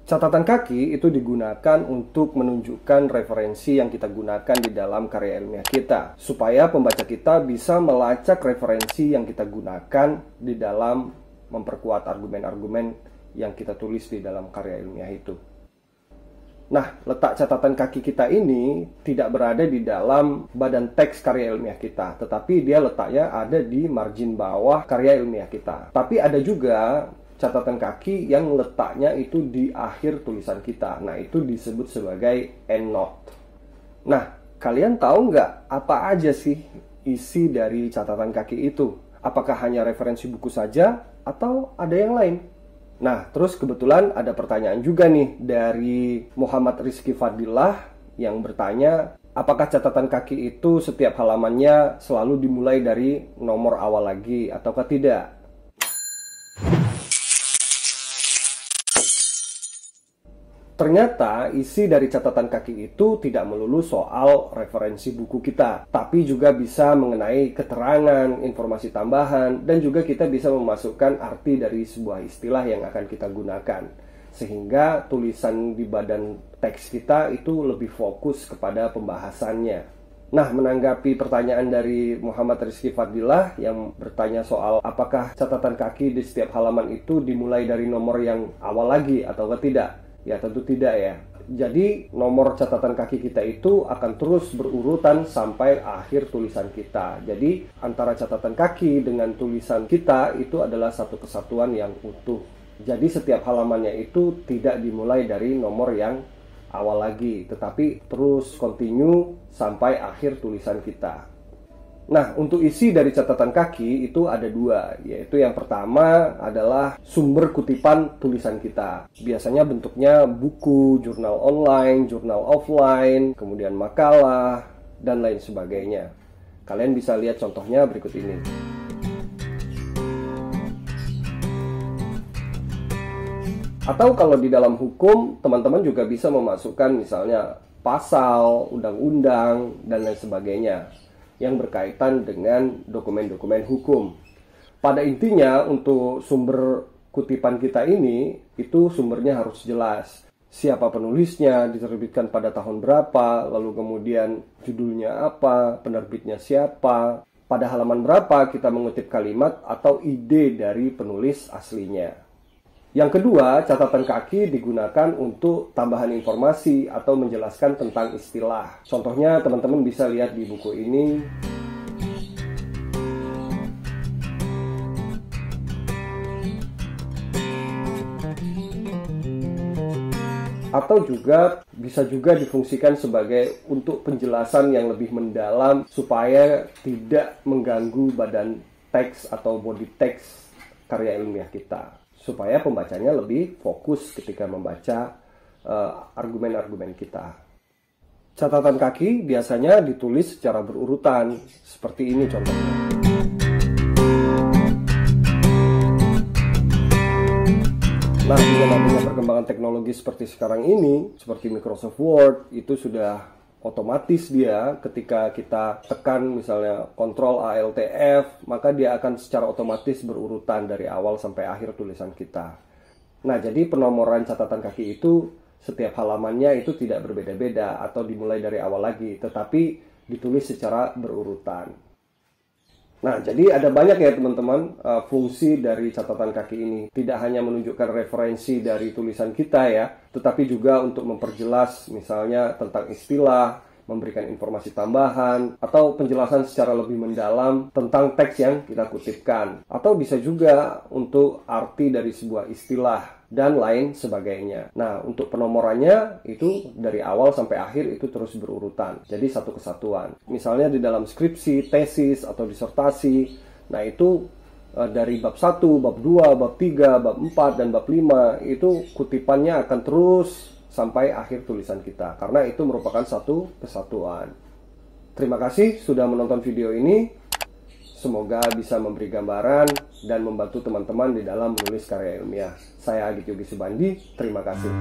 Catatan kaki itu digunakan untuk menunjukkan referensi yang kita gunakan di dalam karya ilmiah kita, supaya pembaca kita bisa melacak referensi yang kita gunakan di dalam memperkuat argumen-argumen yang kita tulis di dalam karya ilmiah itu. Nah, letak catatan kaki kita ini tidak berada di dalam badan teks karya ilmiah kita, tetapi dia letaknya ada di margin bawah karya ilmiah kita. Tapi ada juga catatan kaki yang letaknya itu di akhir tulisan kita. Nah, itu disebut sebagai endnote. Nah, kalian tahu nggak apa aja sih isi dari catatan kaki itu? Apakah hanya referensi buku saja atau ada yang lain? Nah, terus kebetulan ada pertanyaan juga nih dari Muhammad Rizky Fadillah yang bertanya, apakah catatan kaki itu setiap halamannya selalu dimulai dari nomor awal lagi ataukah tidak? Ternyata isi dari catatan kaki itu tidak melulu soal referensi buku kita, tapi juga bisa mengenai keterangan, informasi tambahan, dan juga kita bisa memasukkan arti dari sebuah istilah yang akan kita gunakan. Sehingga tulisan di badan teks kita itu lebih fokus kepada pembahasannya. Nah, menanggapi pertanyaan dari Muhammad Rizky Fadillah yang bertanya soal apakah catatan kaki di setiap halaman itu dimulai dari nomor yang awal lagi atau tidak? Ya, tentu tidak ya. Jadi nomor catatan kaki kita itu akan terus berurutan sampai akhir tulisan kita. Jadi antara catatan kaki dengan tulisan kita itu adalah satu kesatuan yang utuh. Jadi setiap halamannya itu tidak dimulai dari nomor yang awal lagi, tetapi terus continue sampai akhir tulisan kita. Nah, untuk isi dari catatan kaki itu ada dua, yaitu yang pertama adalah sumber kutipan tulisan kita. Biasanya bentuknya buku, jurnal online, jurnal offline, kemudian makalah, dan lain sebagainya. Kalian bisa lihat contohnya berikut ini. Atau kalau di dalam hukum, teman-teman juga bisa memasukkan misalnya pasal, undang-undang, dan lain sebagainya yang berkaitan dengan dokumen-dokumen hukum. Pada intinya, untuk sumber kutipan kita ini, itu sumbernya harus jelas. Siapa penulisnya, diterbitkan pada tahun berapa, lalu kemudian judulnya apa, penerbitnya siapa, pada halaman berapa kita mengutip kalimat atau ide dari penulis aslinya. Yang kedua, catatan kaki digunakan untuk tambahan informasi atau menjelaskan tentang istilah. Contohnya, teman-teman bisa lihat di buku ini. Atau juga bisa juga difungsikan sebagai untuk penjelasan yang lebih mendalam supaya tidak mengganggu badan teks atau body teks karya ilmiah kita, supaya pembacanya lebih fokus ketika membaca argumen-argumen kita. Catatan kaki biasanya ditulis secara berurutan, seperti ini contohnya. Nah, dengan adanya perkembangan teknologi seperti sekarang ini, seperti Microsoft Word, itu sudah otomatis dia ketika kita tekan misalnya Ctrl Alt F, maka dia akan secara otomatis berurutan dari awal sampai akhir tulisan kita. Nah, jadi penomoran catatan kaki itu setiap halamannya itu tidak berbeda-beda atau dimulai dari awal lagi, tetapi ditulis secara berurutan. Nah, jadi ada banyak ya teman-teman fungsi dari catatan kaki ini. Tidak hanya menunjukkan referensi dari tulisan kita ya, tetapi juga untuk memperjelas misalnya tentang istilah, memberikan informasi tambahan, atau penjelasan secara lebih mendalam tentang teks yang kita kutipkan. Atau bisa juga untuk arti dari sebuah istilah dan lain sebagainya. Nah, untuk penomorannya itu dari awal sampai akhir itu terus berurutan. Jadi satu kesatuan. Misalnya di dalam skripsi, tesis, atau disertasi, nah itu dari bab 1, bab 2, bab 3, bab 4, dan bab 5 itu kutipannya akan terus sampai akhir tulisan kita. Karena itu merupakan satu kesatuan. Terima kasih sudah menonton video ini. Semoga bisa memberi gambaran dan membantu teman-teman di dalam menulis karya ilmiah. Saya Adit Yogi Subandi, terima kasih.